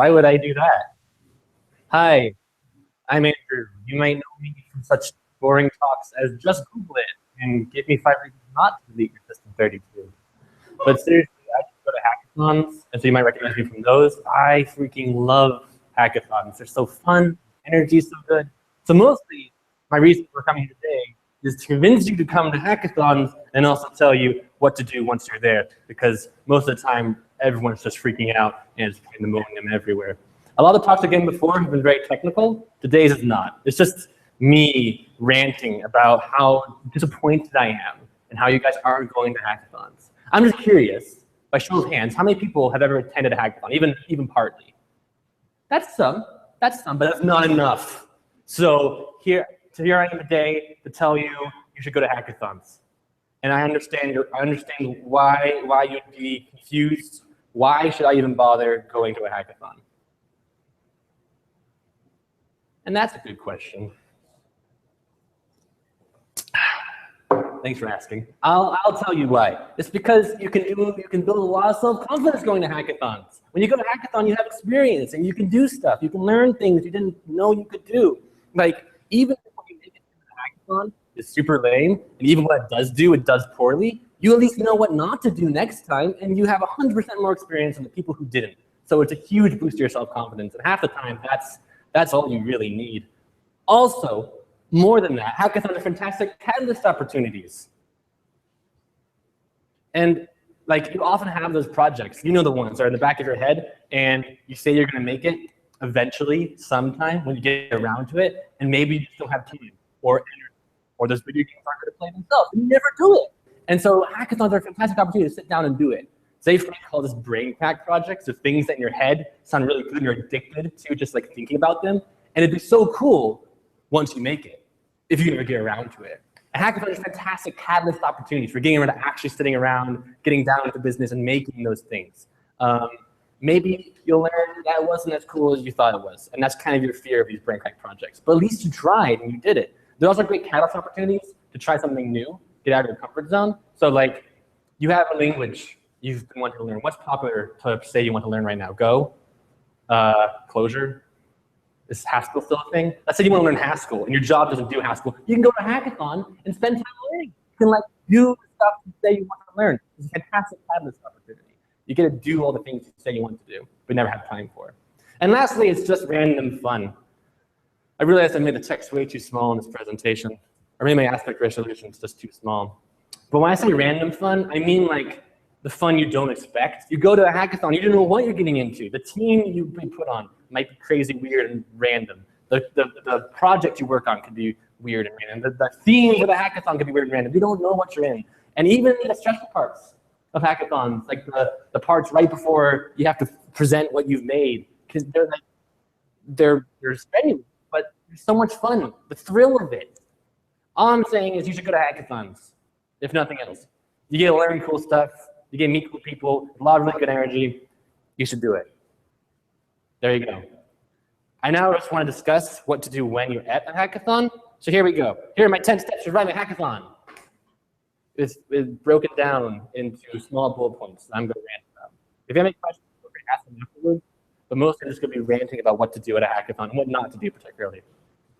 Why would I do that? Hi, I'm Andrew. You might know me from such boring talks as just Google it and give me 5 reasons not to delete your System 32. But seriously, I just go to hackathons, and so you might recognize me from those. I freaking love hackathons. They're so fun, energy's so good. So mostly, my reason for coming here today is to convince you to come to hackathons and also tell you what to do once you're there, because most of the time, everyone's just freaking out and it's kind of mowing them everywhere. A lot of the talks again before have been very technical. Today's is not. It's just me ranting about how disappointed I am and how you guys aren't going to hackathons. I'm just curious, by show of hands, how many people have ever attended a hackathon, even partly? That's some, but that's not enough. So here I am today to tell you you should go to hackathons. And I understand why you'd be confused. Why should I even bother going to a hackathon? And that's a good question. Thanks for asking. I'll tell you why. It's because you can build a lot of self-confidence going to hackathons. When you go to hackathon, you have experience and you can do stuff. You can learn things you didn't know you could do. Like even if what you make it to the hackathon is super lame, and even what it does poorly, you at least know what not to do next time, and you have 100% more experience than the people who didn't. So it's a huge boost to your self-confidence, and half the time that's all you really need. Also, more than that, hackathons are fantastic catalyst opportunities. And like you often have those projects, you know the ones that are in the back of your head, and you say you're gonna make it eventually, sometime, when you get around to it, and maybe you just don't have time or energy, or those video games aren't gonna play themselves, and you never do it. And so hackathons are a fantastic opportunity to sit down and do it. They call this brain crack projects, so things that in your head sound really good and you're addicted to just like thinking about them. And it'd be so cool once you make it, if you ever get around to it. A hackathon is a fantastic catalyst opportunity for getting around to actually sitting around, getting down with the business and making those things. Maybe you'll learn that it wasn't as cool as you thought it was. And that's kind of your fear of these brain crack projects. But at least you tried and you did it. There are also great catalyst opportunities to try something new, get out of your comfort zone. So like you have a language you've been wanting to learn. What's popular to say you want to learn right now? Go, Clojure. Is Haskell still a thing? Let's say you want to learn Haskell and your job doesn't do Haskell. You can go to a hackathon and spend time learning. You can like do the stuff you say you want to learn. It's a fantastic catalyst opportunity. You get to do all the things you say you want to do, but never have time for. And lastly, it's just random fun. I realized I made the text way too small in this presentation. Or maybe my aspect resolution is just too small. But when I say random fun, I mean like the fun you don't expect. You go to a hackathon, you don't know what you're getting into. The team you've been put on might be crazy, weird, and random. The project you work on could be weird and random. The theme for the hackathon could be weird and random. You don't know what you're in. And even the stressful parts of hackathons, like the parts right before you have to present what you've made, because they're strenuous, but there's so much fun, the thrill of it. All I'm saying is you should go to hackathons, if nothing else. You get to learn cool stuff. You get to meet cool people, a lot of really good energy. You should do it. There you go. I now just want to discuss what to do when you're at a hackathon. So here we go. Here are my 10 steps to running a hackathon. It's broken down into small bullet points that I'm going to rant about. If you have any questions, feel free to ask them afterwards. But mostly I'm just going to be ranting about what to do at a hackathon and what not to do particularly.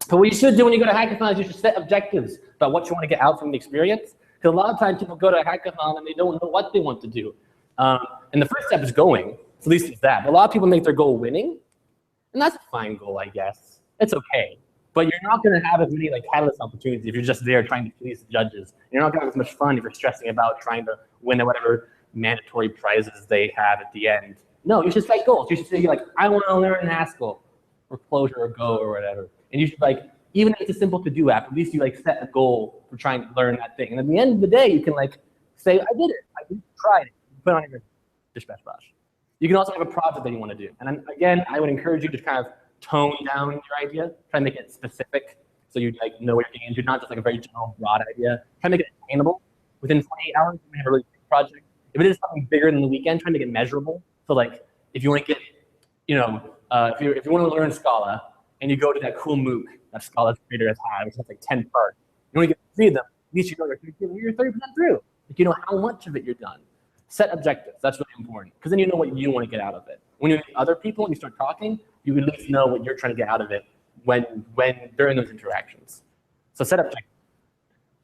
But what you should do when you go to hackathons is you should set objectives about what you want to get out from the experience. Because a lot of times people go to a hackathon and they don't know what they want to do. And the first step is going. So at least it's that. But a lot of people make their goal winning. And that's a fine goal, I guess. It's okay. But you're not going to have as many like catalyst opportunities if you're just there trying to please the judges. You're not going to have as much fun if you're stressing about trying to win whatever mandatory prizes they have at the end. No, you should set goals. You should say, like, I want to learn Haskell or Clojure or Go or whatever. And you should, like, even if it's a simple to-do app, at least you like set a goal for trying to learn that thing. And at the end of the day, you can like say, I did it. I tried it. Put it on your dish bash bash. You can also have a project that you want to do. And then, again, I would encourage you to kind of tone down your idea, try to make it specific so you like know what you're getting into, not just like a very general, broad idea. Try to make it attainable. Within 48 hours, you may have a really big project. If it is something bigger than the weekend, try to make it measurable. So like if you want to get, you know, if you want to learn Scala and you go to that cool MOOC that Scala's creator has had, which has like 10 parts, you want to get 3 of them, at least you know you're 30% through. Like you know how much of it you're done. Set objectives, that's really important, because then you know what you want to get out of it. When you meet other people and you start talking, you at least know what you're trying to get out of it when during those interactions. So set up objectives.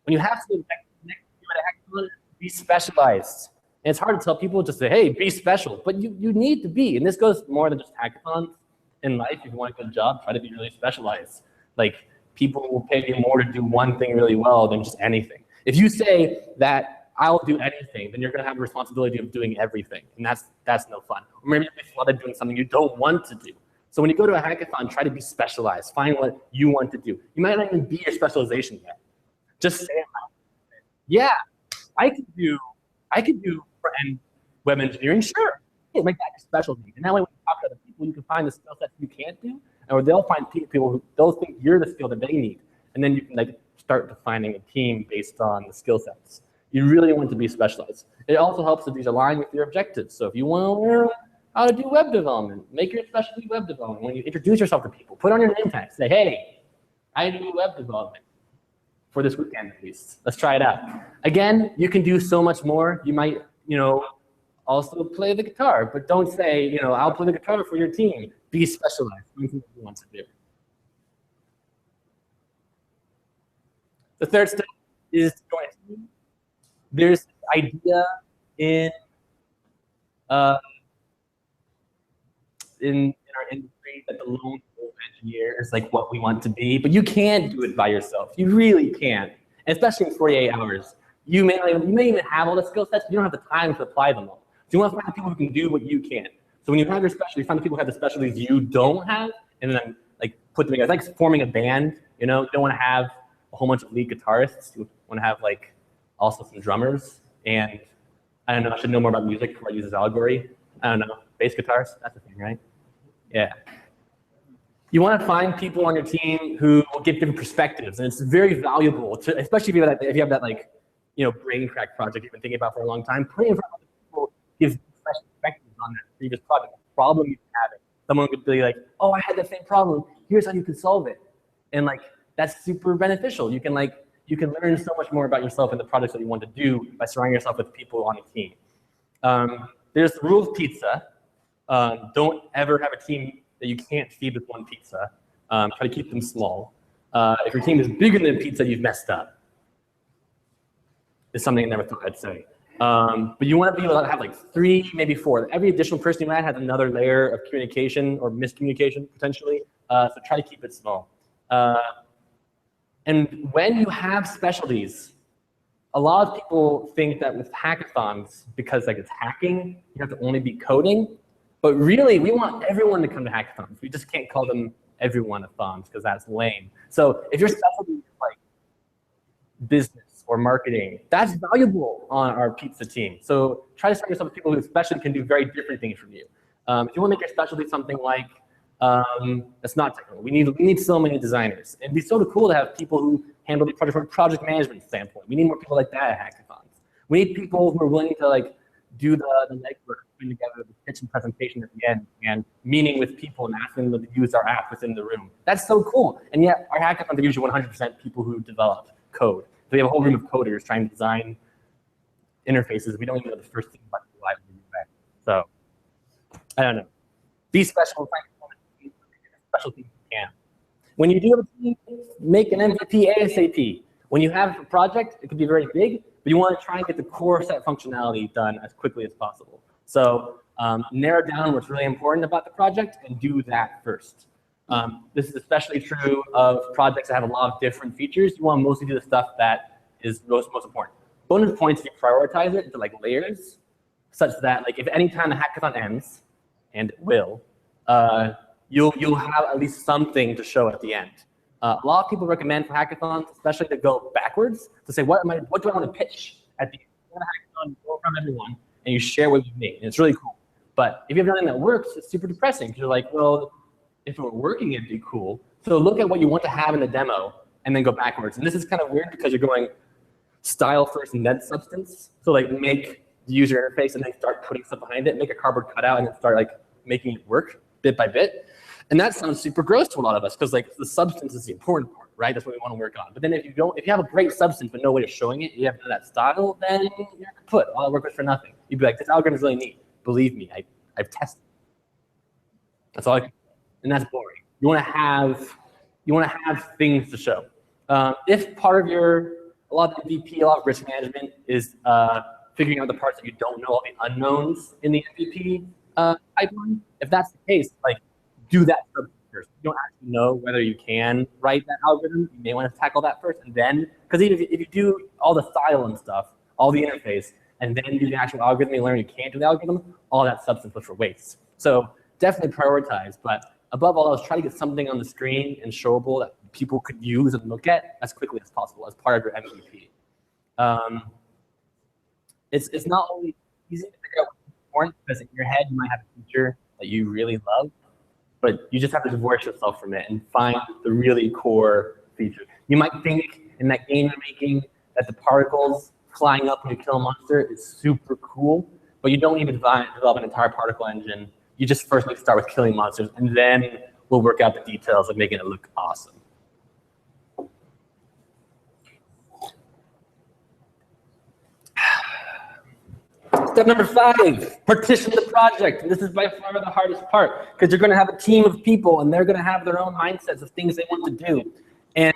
When you have to next to hackathon, be specialized. And it's hard to tell people just say, hey, be special, but you need to be. And this goes more than just hackathons in life. If you want a good job, try to be really specialized. Like, people will pay you more to do one thing really well than just anything. If you say that I'll do anything, then you're going to have the responsibility of doing everything, and that's no fun. Or maybe you're flooded doing something you don't want to do. So when you go to a hackathon, try to be specialized. Find what you want to do. You might not even be your specialization yet. Just say, yeah, I could do front-end web engineering. Sure, hey, make that your specialty. And that way, when you talk to other people, you can find the skill sets you can't do, or they'll find people who they'll think you're the skill that they need, and then you can like start defining a team based on the skill sets. You really want to be specialized. It also helps if these align with your objectives. So if you want to learn how to do web development, make your specialty web development. When you introduce yourself to people, put on your name tag. Say, hey, I do web development for this weekend at least. Let's try it out. Again, you can do so much more. You might, also play the guitar, but don't say, I'll play the guitar for your team. Be specialized. Find something you want to do. The third step is to join a team. There's this idea in our industry that the lone wolf engineer is like what we want to be, but you can't do it by yourself. You really can't, and especially in 48 hours. You may even have all the skill sets, but you don't have the time to apply them all. So you want to find people who can do what you can. So when you have your specialty, find the people who have the specialties you don't have, and then like put them together. It's like forming a band. You don't want to have a whole bunch of lead guitarists. You want to have like also some drummers, and I don't know, I should know more about music before I use this allegory. I don't know, bass guitars, that's the thing, right? Yeah. You want to find people on your team who will give different perspectives, and it's very valuable, especially if you have that like, brain crack project you've been thinking about for a long time. Putting in front of other people gives fresh perspectives on that previous project, the problem you've been having. Someone could be like, oh, I had the same problem, here's how you can solve it. And like, that's super beneficial. You can learn so much more about yourself and the projects that you want to do by surrounding yourself with people on a team. There's the rule of pizza. Don't ever have a team that you can't feed with one pizza. Try to keep them small. If your team is bigger than a pizza, you've messed up. It's something I never thought I'd say. But you want to be able to have like 3, maybe 4. Every additional person you add has another layer of communication or miscommunication potentially. So try to keep it small. And when you have specialties, a lot of people think that with hackathons, because like it's hacking, you have to only be coding. But really, we want everyone to come to hackathons. We just can't call them everyone-a-thons because that's lame. So if your specialty is like business or marketing, that's valuable on our pizza team. So try to surround yourself with people who especially can do very different things from you. If you want to make your specialty something like that's not technical. We need so many designers. It'd be so cool to have people who handle the project from a project management standpoint. We need more people like that at hackathons. We need people who are willing to like do the legwork, putting together the pitch and presentation at the end, and meeting with people and asking them to use our app within the room. That's so cool. And yet our hackathons are usually 100% people who develop code. So we have a whole room of coders trying to design interfaces. We don't even know the first thing about the UI. So I don't know. Be special. Special things you can. When you do have a team, make an MVP ASAP. When you have a project, it could be very big, but you want to try and get the core set functionality done as quickly as possible. So narrow down what's really important about the project and do that first. This is especially true of projects that have a lot of different features. You want to mostly do the stuff that is most important. Bonus points, you prioritize it into like layers, such that like if any time the hackathon ends, and it will, you'll have at least something to show at the end. A lot of people recommend for hackathons, especially to go backwards, to say, what do I want to pitch at the end of the hackathon, go from everyone, and you share what you've made, and it's really cool. But if you have nothing that works, it's super depressing, because you're like, well, if it were working, it'd be cool. So look at what you want to have in the demo, and then go backwards. And this is kind of weird, because you're going style first and then substance. So like make the user interface and then start putting stuff behind it, make a cardboard cutout, and then start like making it work bit by bit. And that sounds super gross to a lot of us, because like the substance is the important part, right? That's what we want to work on. But then if you have a great substance but no way of showing it, you have none of that style, then you're kaput. All that work was for nothing. You'd be like, this algorithm is really neat. Believe me, I've tested. That's all and that's boring. You want to have things to show. If part of a lot of MVP, a lot of risk management is figuring out the parts that you don't know, all the unknowns in the MVP pipeline. If that's the case, like do that first. You don't actually know whether you can write that algorithm. You may want to tackle that first, and then because if you do all the style and stuff, all the interface, and then do the actual algorithm, you learn you can't do the algorithm. All that substance was for waste. So definitely prioritize, but above all else, try to get something on the screen and showable that people could use and look at as quickly as possible as part of your MVP. It's not only easy to figure out what's important, because in your head you might have a feature that you really love, but you just have to divorce yourself from it and find the really core feature. You might think in that game you're making that the particles flying up when you kill a monster is super cool, but you don't need to develop an entire particle engine. You just first need to start with killing monsters, and then we'll work out the details of making it look awesome. Step number 5, partition the project. And this is by far the hardest part, because you're going to have a team of people, and they're going to have their own mindsets of things they want to do. And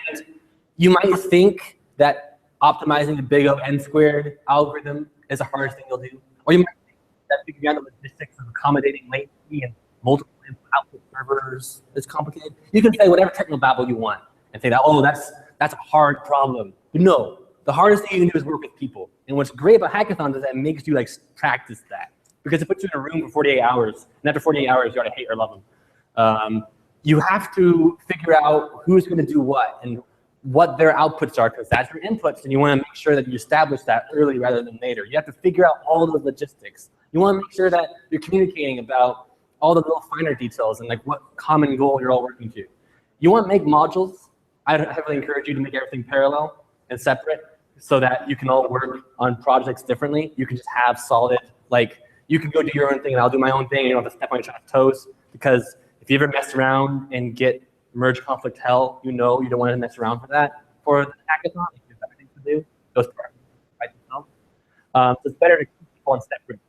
you might think that optimizing the big O n² algorithm is the hardest thing you'll do. Or you might think that figuring out the logistics of accommodating latency and multiple input-output servers is complicated. You can say whatever technical babble you want and say that, oh, that's a hard problem. But no, the hardest thing you can do is work with people. And what's great about hackathons is that it makes you like practice that, because it puts you in a room for 48 hours, and after 48 hours, you ought to hate or love them. You have to figure out who's going to do what and what their outputs are, because that's your inputs, and you want to make sure that you establish that early rather than later. You have to figure out all the logistics. You want to make sure that you're communicating about all the little finer details and like what common goal you're all working to. You want to make modules. I heavily encourage you to make everything parallel and separate, so that you can all work on projects differently. You can just have solid, like, you can go do your own thing and I'll do my own thing, and you don't have to step on each other's toes, because if you ever mess around and get merge conflict hell, you know you don't want to mess around for that. For the hackathon, if you have better things to do, those parts by themselves. So it's better to keep people on separate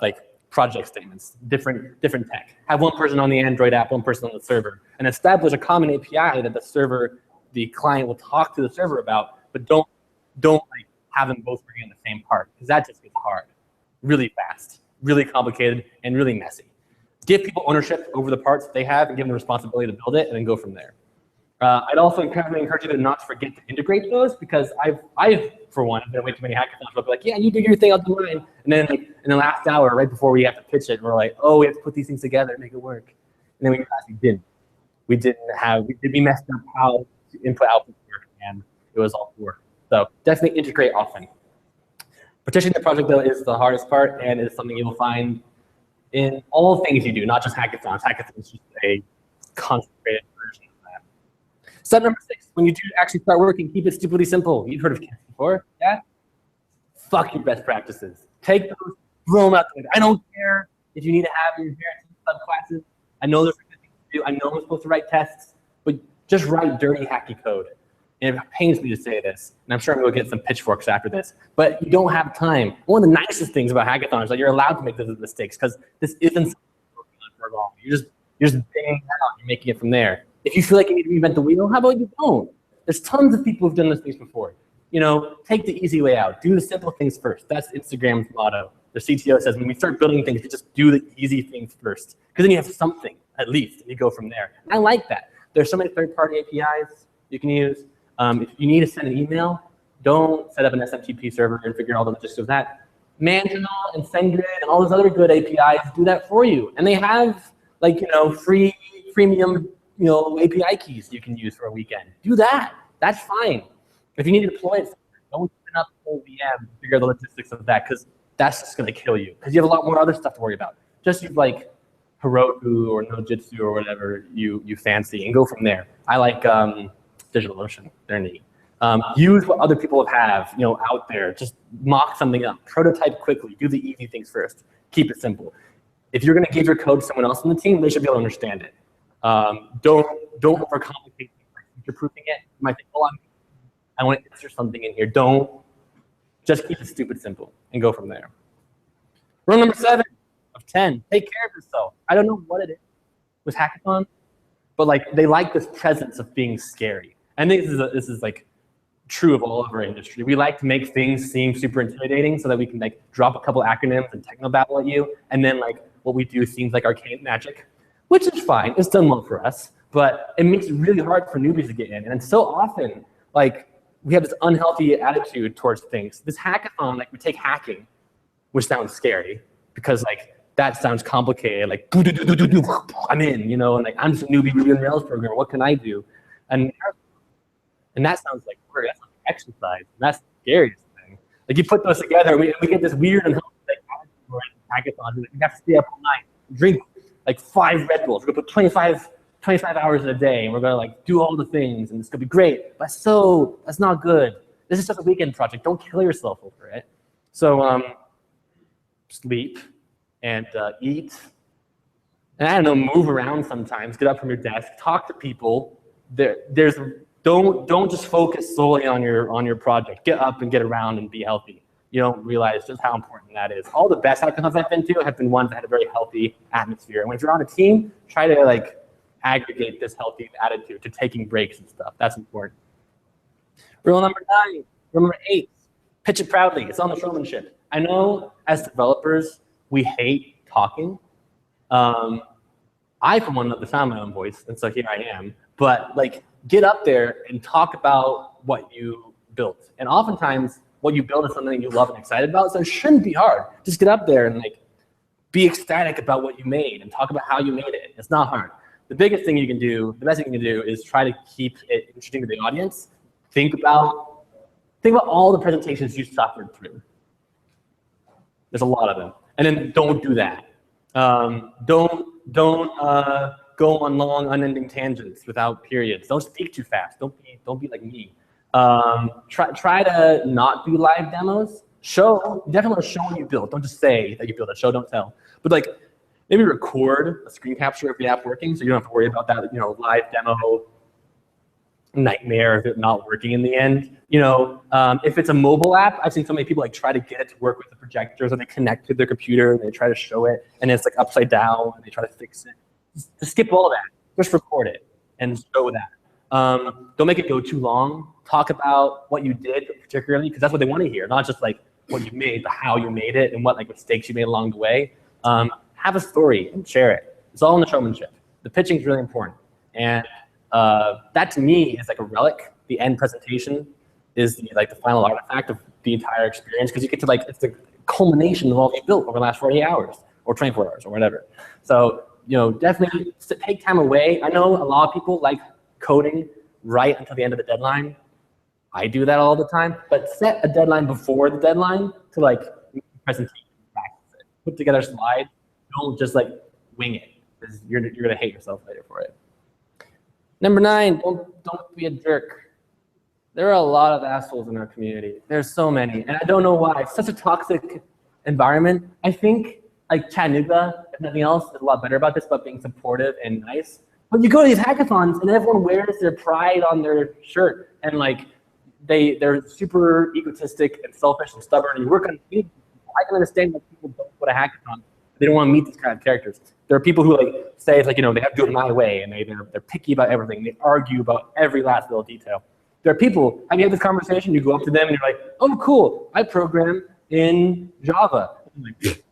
like project statements, different tech. Have one person on the Android app, one person on the server, and establish a common API that the client will talk to the server about, but don't like have them both working on the same part, because that just gets hard really fast, really complicated, and really messy. Give people ownership over the parts that they have and give them the responsibility to build it, and then go from there. I'd also encourage you to not forget to integrate those, because I've for one, been away too many hackathons. I'll be like, yeah, you do your thing, I'll do mine. And then like in the last hour, right before we have to pitch it, we're like, oh, we have to put these things together and make it work. And then we actually didn't. We messed up how input-output work, and it was all poor. So definitely integrate often. Partitioning the project, though, is the hardest part, and is something you'll find in all things you do, not just hackathons. Hackathons is just a concentrated version of that. Step number 6, when you do actually start working, keep it stupidly simple. You've heard of CAS before, yeah? Fuck your best practices. Take those, throw them out the window. I don't care if you need to have your inheritance subclasses. I know there's a good thing to do. I know I'm supposed to write tests, but just write dirty, hacky code. And it pains me to say this, and I'm sure I'm going to get some pitchforks after this, but you don't have time. One of the nicest things about hackathons is that you're allowed to make those mistakes, because this isn't something you're working on for long. You're just banging it out, you're making it from there. If you feel like you need to reinvent the wheel, how about you don't? There's tons of people who've done those things before. You know, take the easy way out. Do the simple things first. That's Instagram's motto. The CTO says when we start building things, you just do the easy things first, because then you have something at least, and you go from there. And I like that. There's so many third-party APIs you can use. If you need to send an email, don't set up an SMTP server and figure out all the logistics of that. Mangonel and SendGrid and all those other good APIs do that for you. And they have, like, you know, freemium, you know, API keys you can use for a weekend. Do that. That's fine. If you need to deploy it, don't spin up the whole VM and figure out the logistics of that, because that's just going to kill you, because you have a lot more other stuff to worry about. Just use like Heroku or Nojitsu or whatever you fancy and go from there. I like DigitalOcean. They're neat. Use what other people have, you know, out there. Just mock something up. Prototype quickly. Do the easy things first. Keep it simple. If you're going to give your code to someone else on the team, they should be able to understand it. Don't overcomplicate things by future-proofing it. You might think, oh, I want to insert something in here. Don't. Just keep it stupid simple and go from there. Rule number 7 of 10. Take care of yourself. I don't know what it is. with hackathon, but like they like this presence of being scary. I think this is like true of all of our industry. We like to make things seem super intimidating so that we can like drop a couple acronyms and techno babble at you, and then like what we do seems like arcane magic, which is fine. It's done well for us, but it makes it really hard for newbies to get in. And so often, like we have this unhealthy attitude towards things. This hackathon, like we take hacking, which sounds scary because like that sounds complicated, like I'm in, you know, and like I'm just a newbie Ruby on Rails programmer. What can I do? And that sounds like work. That's like exercise. And that's the scariest thing. Like you put those together, and we get this weird and like hackathon. We have to stay up all night, drink like 5 Red Bulls. We're gonna put 25 hours in a day, and we're gonna like do all the things, and it's gonna be great. But that's not good. This is just a weekend project. Don't kill yourself over it. So sleep and eat, and I don't know, move around sometimes. Get up from your desk, talk to people. Don't just focus solely on your project. Get up and get around and be healthy. You don't realize just how important that is. All the best hackathons I've been to have been ones that had a very healthy atmosphere. And when you're on a team, try to like aggregate this healthy attitude to taking breaks and stuff. That's important. Rule number 9, rule number 8, pitch it proudly. It's on the showmanship. I know as developers, we hate talking. I, for one, love the sound of my own voice, and so here I am. But like, get up there and talk about what you built. And oftentimes, what you build is something you love and excited about, so it shouldn't be hard. Just get up there and like be ecstatic about what you made and talk about how you made it. It's not hard. The biggest thing you can do, the best thing you can do, is try to keep it interesting to the audience. Think about all the presentations you suffered through. There's a lot of them. And then don't do that. Don't go on long, unending tangents without periods. Don't speak too fast. Don't be like me. Try to not do live demos. Definitely want to show what you built. Don't just say that you built it. Show, don't tell. But like, maybe record a screen capture of the app working, so you don't have to worry about that, you know, live demo nightmare of it not working in the end. You know, if it's a mobile app, I've seen so many people like try to get it to work with the projectors, and they connect to their computer and they try to show it, and it's like upside down, and they try to fix it. Just skip all that. Just record it and show that. Don't make it go too long. Talk about what you did particularly, because that's what they want to hear, not just like what you made, but how you made it and what like mistakes you made along the way. Have a story and share it. It's all in the showmanship. The pitching is really important. And that to me is like a relic. The end presentation is the final artifact of the entire experience, because you get to like, it's the culmination of all you built over the last 48 hours or 24 hours or whatever. So, you know, definitely take time away. I know a lot of people like coding right until the end of the deadline. I do that all the time, but set a deadline before the deadline to like presentation practice it. Put together slides. Don't just like wing it, because you're gonna hate yourself later for it. Number 9, don't be a jerk. There are a lot of assholes in our community. There's so many, and I don't know why. It's such a toxic environment. I think like Chattanooga, if nothing else, is a lot better about this, about being supportive and nice. But you go to these hackathons and everyone wears their pride on their shirt, and like they're super egotistic and selfish and stubborn, and you work on teams. I can understand why people don't go to hackathons. They don't want to meet these kind of characters. There are people who like say it's like, you know, they have to do it my way, and they're picky about everything. They argue about every last little detail. There are people, have you had this conversation, you go up to them and you're like, oh cool, I program in Java. I'm like,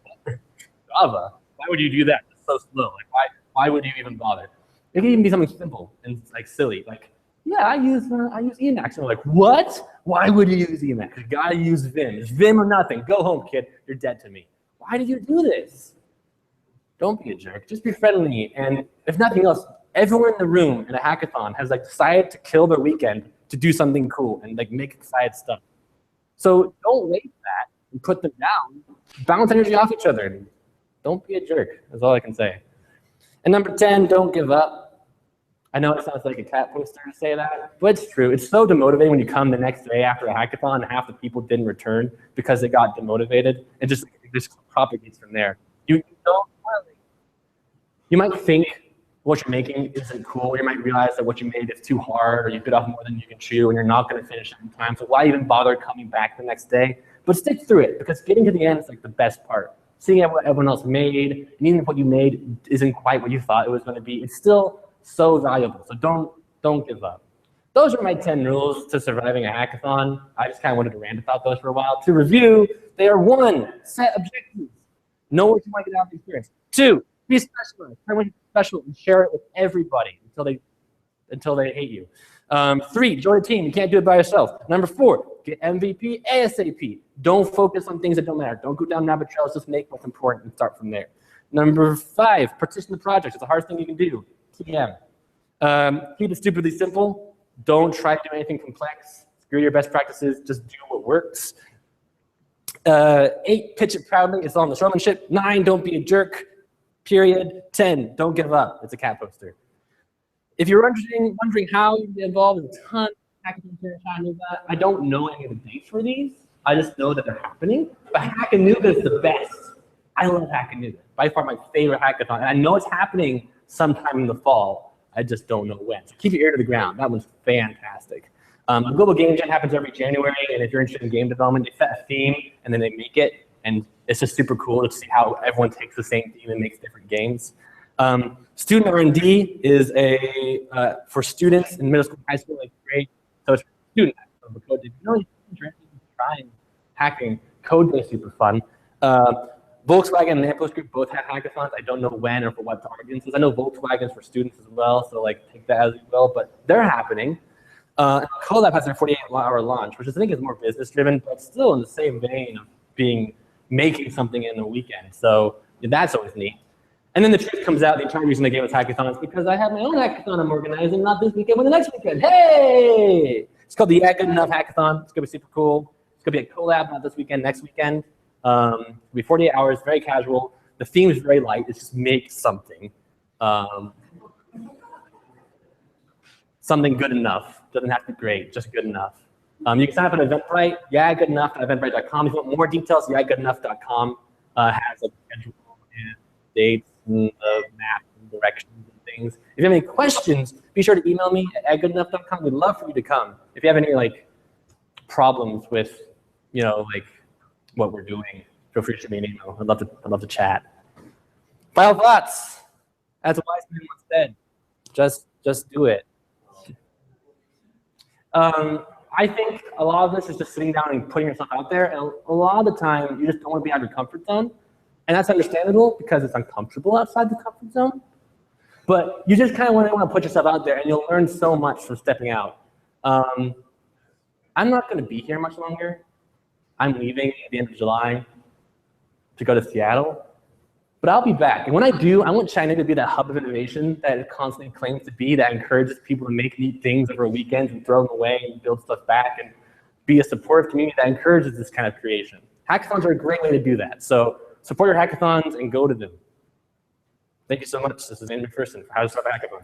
Java? Why would you do that? It's so slow. Like why would you even bother? It can even be something simple and like silly. Like, yeah, I use Emacs. And they're like, what? Why would you use Emacs? You gotta use Vim. It's Vim or nothing. Go home, kid. You're dead to me. Why did you do this? Don't be a jerk. Just be friendly. And if nothing else, everyone in the room in a hackathon has like decided to kill their weekend to do something cool and like make excited stuff. So don't waste that and put them down. Bounce energy off each other. Don't be a jerk. That's all I can say. And number 10, don't give up. I know it sounds like a cat poster to say that, but it's true. It's so demotivating when you come the next day after a hackathon and half the people didn't return because they got demotivated. It just propagates from there. You might think what you're making isn't cool. You might realize that what you made is too hard, or you bit off more than you can chew, and you're not going to finish it in time. So why even bother coming back the next day? But stick through it, because getting to the end is like the best part. seeing what everyone else made, and even if what you made isn't quite what you thought it was going to be, it's still so valuable. So don't give up. Those are my 10 rules to surviving a hackathon. I just kind of wanted to rant about those for a while. To review, they are 1, set objectives. Know what you want to get out of the experience. 2, be specialized. Try to be special and share it with everybody until they hate you. 3, join a team. You can't do it by yourself. Number 4, get MVP ASAP. Don't focus on things that don't matter. Don't go down rabbit trails. Just make what's important and start from there. Number 5, partition the project. It's the hardest thing you can do. TM. Keep it stupidly simple. Don't try to do anything complex. Screw your best practices. Just do what works. 8, pitch it proudly. It's all in the showmanship. 9, don't be a jerk. Period. 10, don't give up. It's a cat poster. If you're wondering how you get involved, there's a ton of hackathons here in Chattanooga. I don't know any of the dates for these. I just know that they're happening. But Hackanooga is the best. I love Hackanooga. By far my favorite hackathon. And I know it's happening sometime in the fall. I just don't know when. So keep your ear to the ground. That one's fantastic. The Global Game Jam happens every January, and if you're interested in game development, they set a theme, and then they make it, and it's just super cool to see how everyone takes the same theme and makes different games. Student R&D is for students in middle school, high school, like grade. So it's for students. If you're really interested in trying hacking, Code Day is super fun. Volkswagen and Lamppost Group both have hackathons. I don't know when or for what the audiences. I know Volkswagen's for students as well, so like take that as you will, but they're happening. Colab has their 48-hour launch, which I think is more business-driven, but still in the same vein of making something in a weekend. So yeah, that's always neat. And then the truth comes out, the entire reason I gave us hackathon is because I have my own hackathon I'm organizing, not this weekend, but the next weekend. Hey! It's called the Yeah Good Enough Hackathon. It's gonna be super cool. It's gonna be at Colab, not this weekend, next weekend. It'll be 48 hours, very casual. The theme is very light. It's just make something. Something good enough. Doesn't have to be great, just good enough. You can sign up on Eventbrite, yeahgoodenough.eventbrite.com. If you want more details, yeahgoodenough.com has a schedule and dates and the map and directions and things. If you have any questions, be sure to email me at yeahgoodenough.com. We'd love for you to come. If you have any problems with, what we're doing, feel free to shoot me an email. I'd love to chat. Final thoughts. As a wise man once said, just do it. I think a lot of this is just sitting down and putting yourself out there, and a lot of the time you just don't want to be out of your comfort zone, and that's understandable because it's uncomfortable outside the comfort zone. But you just kind of want to put yourself out there, and you'll learn so much from stepping out. I'm not going to be here much longer. I'm leaving at the end of July to go to Seattle, but I'll be back. And when I do, I want China to be that hub of innovation that it constantly claims to be, that encourages people to make neat things over weekends and throw them away and build stuff back, and be a supportive community that encourages this kind of creation. Hackathons are a great way to do that. So support your hackathons and go to them. Thank you so much. This is McPherson for How to Start a Hackathon.